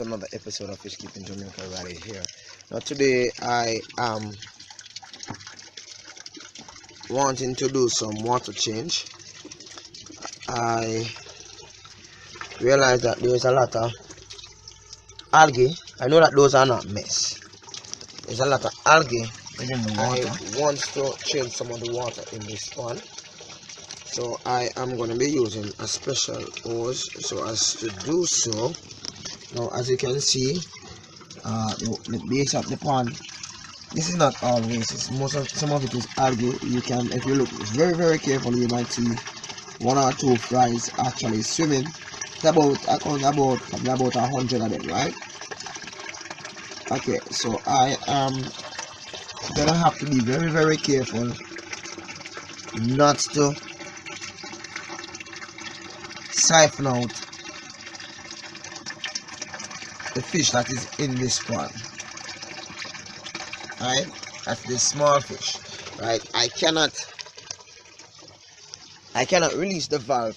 another episode of Fish Keeping Jamaica right here. Now today I am wanting to do some water change. I realized that there's a lot of algae. I know that those are not mess. There's a lot of algae in the water. I want to change some of the water in this pond. So I am going to be using a special hose so as to do so. Now as you can see, the base of the pond, this is not always, some of it is algae. You can, if you look very carefully, you might see one or two fries actually swimming. It's about 100 of them, right? Okay, so I am gonna have to be very careful not to siphon out the fish that is in this pond. Right, that's the small fish. Right, I cannot release the valve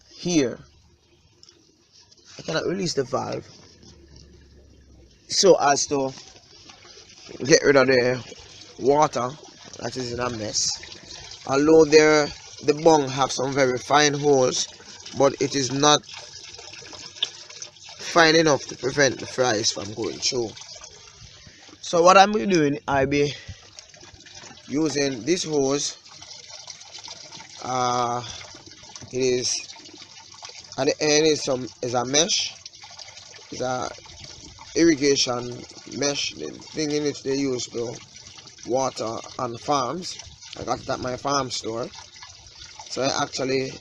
here. I cannot release the valve so as to get rid of the water that is in a mess. Although the bung have some very fine holes, but it is not fine enough to prevent the fries from going through. So what I'm doing, I'll be using this hose. It is at the end is a mesh. It's a irrigation mesh, the thing in which they use to water on farms. I got it at my farm store. So I actually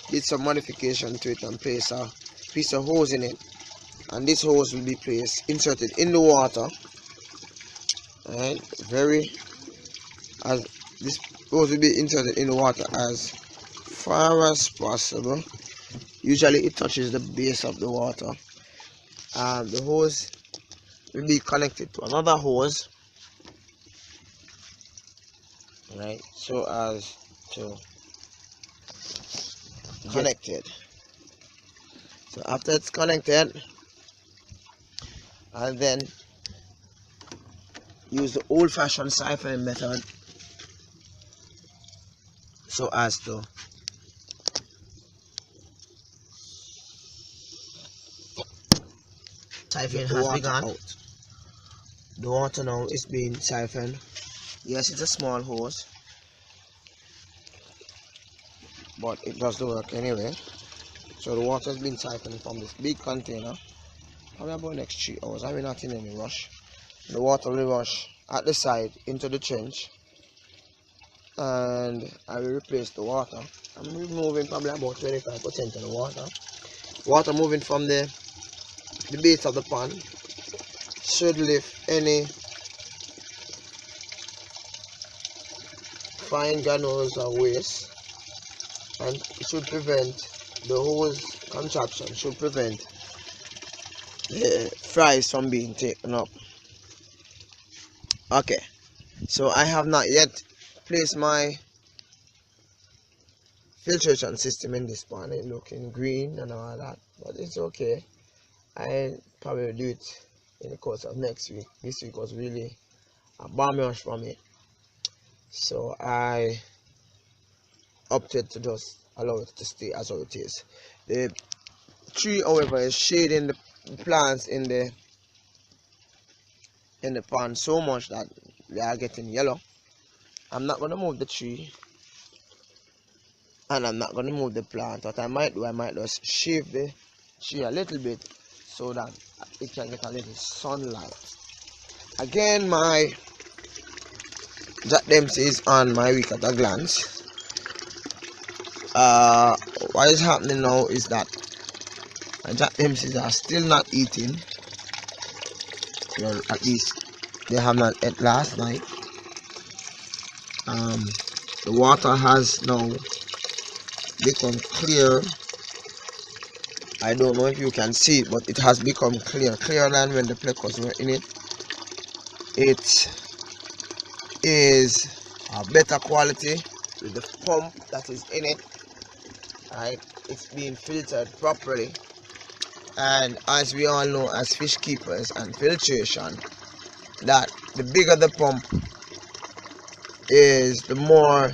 did some modification to it and placed a piece of hose in it. And this hose will be inserted in the water. And this hose will be inserted in the water as far as possible. Usually it touches the base of the water. The hose will be connected to another hose, right, so as to connected. So after it's connected, I'll then use the old-fashioned siphoning method so as to siphon has begun out. The water now is being siphoned. Yes, it's a small hose, but it does the work anyway. So the water has been siphoned from this big container. Probably about next 3 hours. I'm not in any rush. The water will rush at the side into the trench, and I will replace the water. I'm removing probably about 25% of the water. Water moving from the base of the pond should lift any fine granules or waste, and it should prevent the hose contraption, should prevent the fries from being taken up. Okay, so I have not yet placed my filtration system in this pond. It's looking green and all that, but it's okay. I'll probably do it in the course of next week. This week was really a bomb rush for me, so I opted to just allow it to stay as it is. The tree, however, is shading the plants in the pond so much that they are getting yellow. I'm not going to move the tree, and I'm not going to move the plant. What I might do, I might just shave the tree a little bit so that it can get a little sunlight. Again, my Jack Dempsey is on my week at a glance. What is happening now is that my Jack Dempseys are still not eating. Well, at least they have not ate last night. The water has now become clear. I don't know if you can see it, but it has become clearer than when the plecos were in it. It is a better quality with the pump that is in it. Right, it's being filtered properly. And as we all know, as fish keepers and filtration, that the bigger the pump is, the more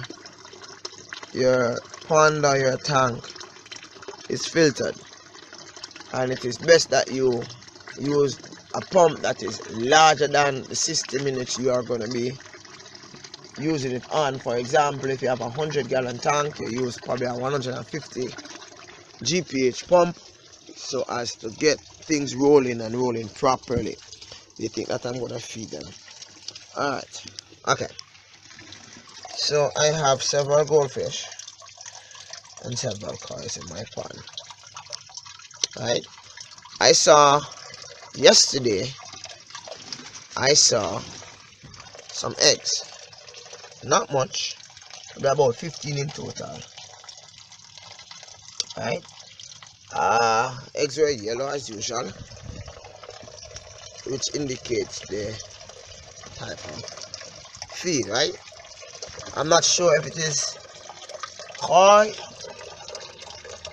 your pond or your tank is filtered. And it is best that you use a pump that is larger than the system in which you are going to be using it on. For example, if you have a 100-gallon tank, you use probably a 150 GPH pump, so as to get things rolling and rolling properly. You think that I'm going to feed them? Alright, okay. So I have several goldfish and several koi in my pond. Right? Yesterday I saw some eggs. Not much, about 15 in total. Right? Eggs were yellow as usual, which indicates the type of feed, right? I'm not sure if it is koi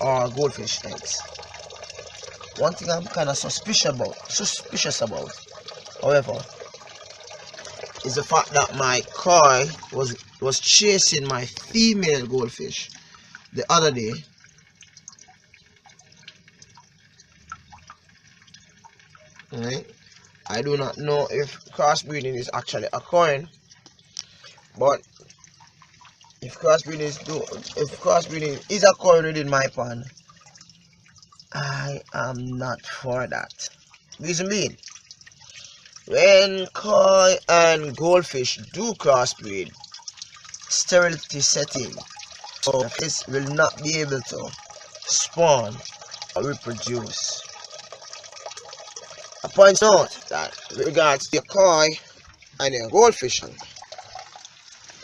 or goldfish eggs. One thing I'm kind of suspicious about, however, is the fact that my koi was chasing my female goldfish the other day. Right? I do not know if crossbreeding is actually occurring, but if crossbreeding is occurring within my pond, I am not for that. Reason being, when koi and goldfish do crossbreed, sterility setting, so this will not be able to spawn or reproduce. I point out that with regards to your koi and your goldfish,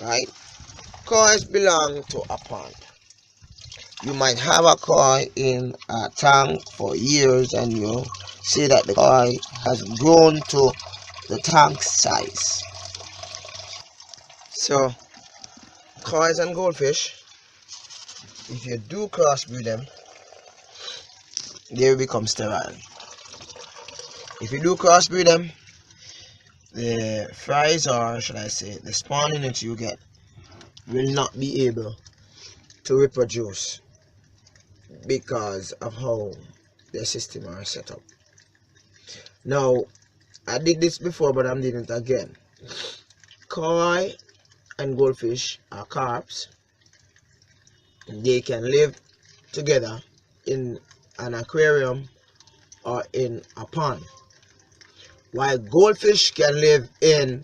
right? Koi belong to a pond. You might have a koi in a tank for years and you see that the koi has grown to the tank size. So koi and goldfish, if you do crossbreed them, they will become sterile. If you do crossbreed them, the fries, or should I say the spawn units you get, will not be able to reproduce because of how their system are set up. Now, I did this before, but I'm doing it again. Koi and goldfish are carps. They can live together in an aquarium or in a pond. While goldfish can live in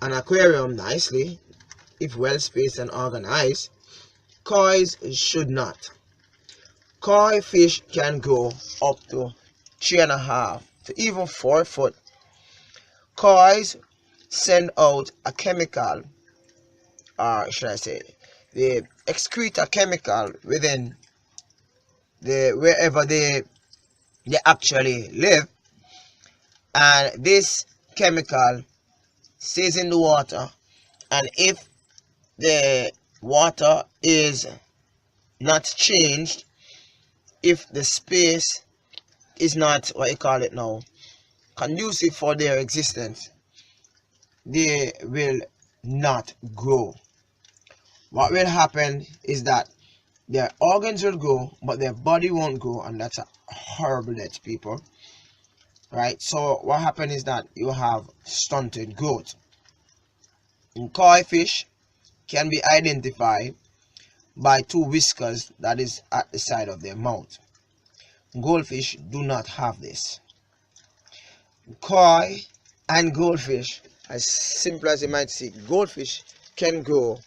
an aquarium nicely, if well spaced and organized, koi should not. Koi fish can go up to 3.5 to even 4 foot. Koi send out a chemical, or should I say, they excrete a chemical within wherever they actually live, and this chemical stays in the water, and if the water is not changed, if the space is not, what you call it now, conducive for their existence, they will not grow. What will happen is that their organs will grow, but their body won't grow, and that's a horrible death, people. Right? So what happens is that you have stunted growth. In koi fish can be identified by 2 whiskers that is at the side of their mouth. Goldfish do not have this. Koi and goldfish, as simple as you might see, goldfish can grow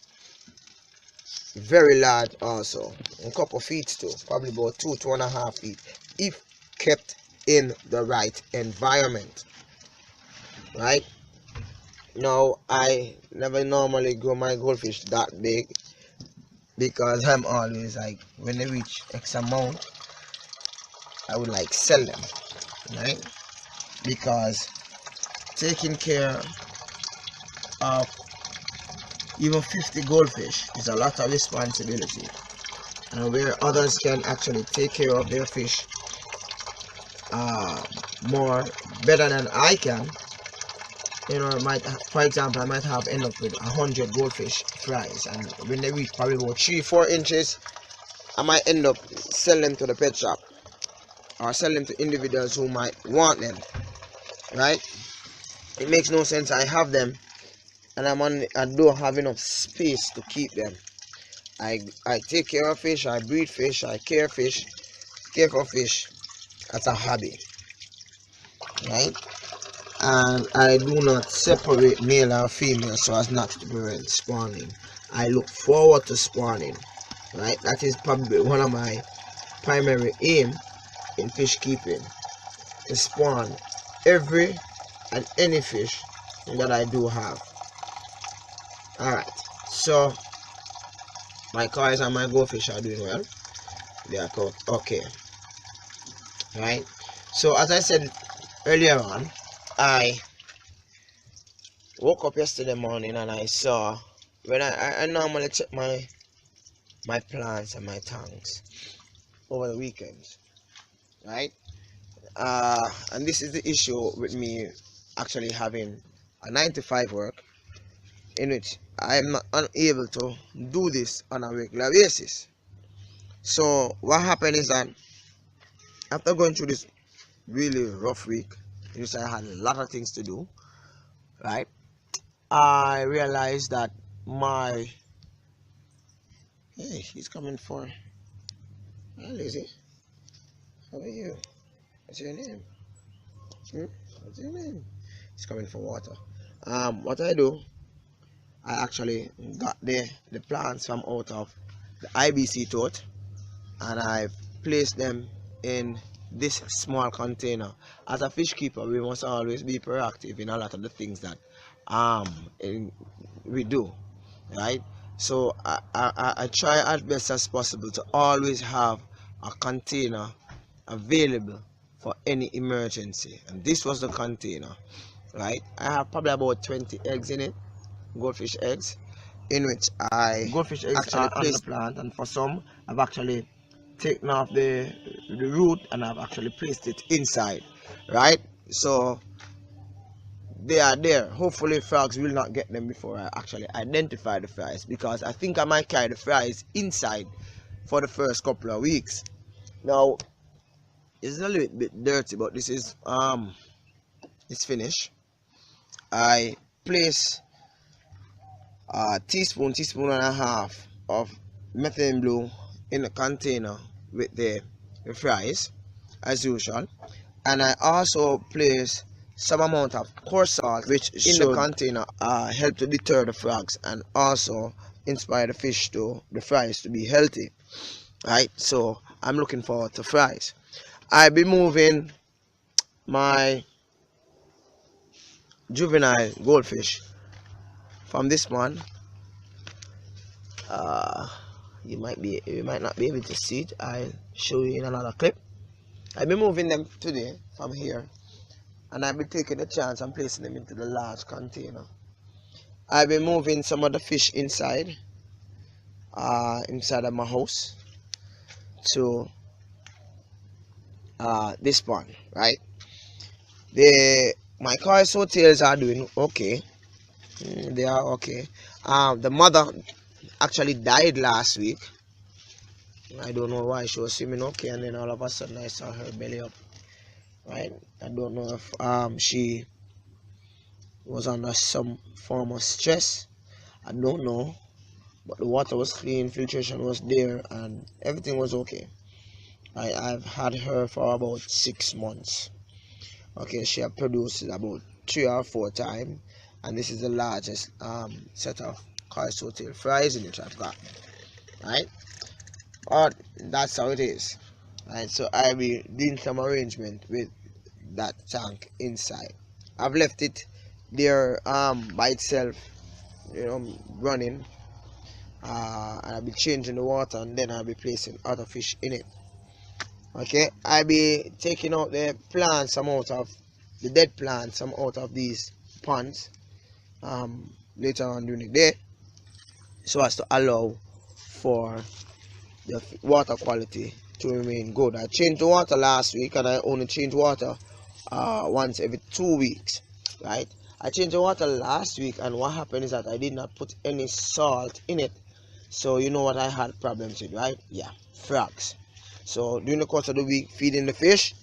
very large also, a couple feet too, probably about 2.5 feet, if kept in the right environment. Right? Now, I never normally grow my goldfish that big, because I'm always like, when they reach X amount, I would like sell them, right? Because taking care of even 50 goldfish is a lot of responsibility, and where others can actually take care of their fish more better than I can, you know, for example, I might have end up with 100 goldfish fries, and when they reach probably about 3-4 inches, I might end up selling them to the pet shop or sell them to individuals who might want them, right? It makes no sense. I have them and I don't have enough space to keep them. I take care of fish, I breed fish, I care for fish as a hobby, right? And I do not separate male and female so as not to prevent spawning. I look forward to spawning, right? That is probably one of my primary aim in fish keeping, to spawn every and any fish that I do have. Alright, so my cows and my goldfish are doing well. They are okay. Right, so as I said earlier on, I woke up yesterday morning and I saw, when I normally check my plants and my tanks over the weekends, right? And this is the issue with me actually having a 9 to 5 work, in which I am not unable to do this on a regular basis. So what happened is that after going through this really rough week, in which I had a lot of things to do, right, I realized that hey, he's coming for, hi Lizzie, how are you? What's your name? What's your name? He's coming for water. What I do, I actually got the plants from out of the IBC tote, and I've placed them in this small container. As a fish keeper, we must always be proactive in a lot of the things that we do, right? So I try as best as possible to always have a container available for any emergency, and this was the container, right? I have probably about 20 eggs in it, goldfish eggs, in which goldfish eggs actually placed the plant, and for some I've actually taken off the root and I've actually placed it inside, right? So they are there. Hopefully frogs will not get them before I actually identify the flies, because I think I might carry the flies inside for the first couple of weeks. Now it's a little bit dirty, but this is it's finished. I place a teaspoon and a half of methane blue in the container with the fries as usual, and I also place some amount of coarse salt, which in the container help to deter the frogs and also inspire the fries to be healthy, right? So I'm looking forward to fries. I'll be moving my juvenile goldfish from this one. You might not be able to see it. I'll show you in another clip. I'll be moving them today from here, and I'll be taking a chance and placing them into the large container. I'll be moving some of the fish inside of my house to this one, right? My cows tails are doing okay. They are okay. The mother actually died last week. I don't know why. She was swimming okay, and then all of a sudden I saw her belly up, right? I don't know if she was under some form of stress. I don't know, but the water was clean, filtration was there, and everything was okay. I've had her for about 6 months. Okay, she has produced about 3 or 4 times, and this is the largest set of tail fries in which I've got, right? But that's how it is, right? So I'll be doing some arrangement with that tank inside. I've left it there by itself, you know, running, and I'll be changing the water, and then I'll be placing other fish in it. Okay, I'll be taking out the plants, some out of the dead plants, some out of these ponds later on during the day, so as to allow for the water quality to remain good. I changed the water last week, and I only change water once every 2 weeks, right? I changed the water last week, and what happened is that I did not put any salt in it. So you know what I had problems with, right? Yeah, frogs. So during the course of the week feeding the fish,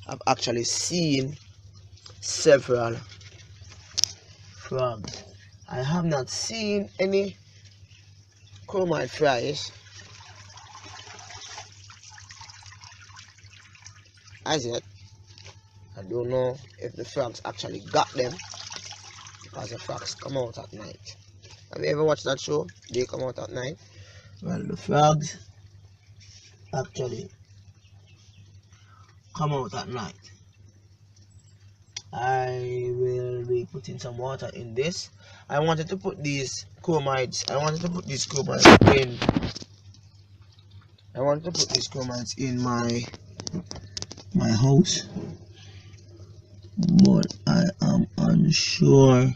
I've actually seen several frogs. I have not seen any chromite fries as yet. I don't know if the frogs actually got them, because the frogs come out at night. Have you ever watched that show? They come out at night. Well, the frogs actually come out at night. I will be putting some water in this. I wanted to put these chromites in. I wanted to put these chromites in my house, but I am unsure.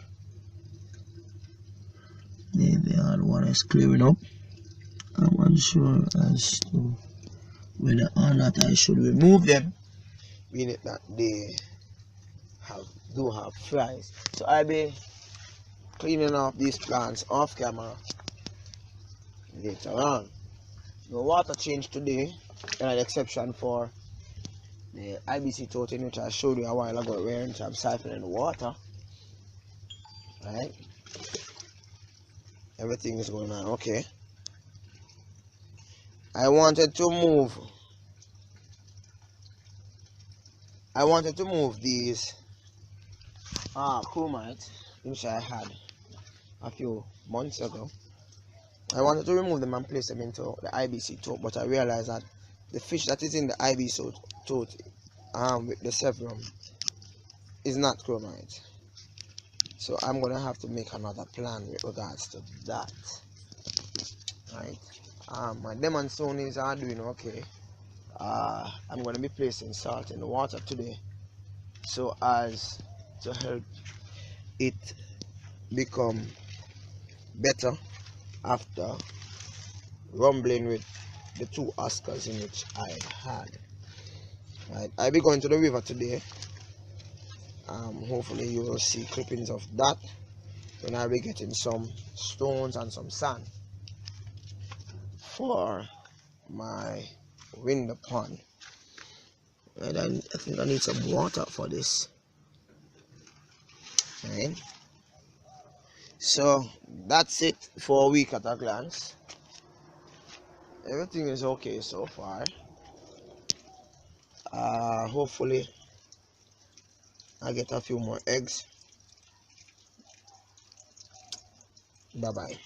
The other one is clearing up. I'm unsure as to whether or not I should remove them, meaning that they do have flies. So I'll be cleaning off these plants off camera later on. The water change today, an exception for the IBC totem, which I showed you a while ago, where I'm siphoning the water. Right? Everything is going on okay. I wanted to move these chromites, which I had a few months ago. I wanted to remove them and place them into the IBC tote, but I realized that the fish that is in the IBC tote with the severum is not chromite. So I'm gonna have to make another plan with regards to that. Right? My lemon stonies are doing okay. I'm gonna be placing salt in the water today, so as to help it become better after rumbling with the 2 Oscars in which I had. Right, I'll be going to the river today. Hopefully you will see clippings of that when I'll be getting some stones and some sand for my window pond. And I think I need some water for this. Right? So that's it for a week at a glance. Everything is okay so far. Hopefully I get a few more eggs. Bye bye.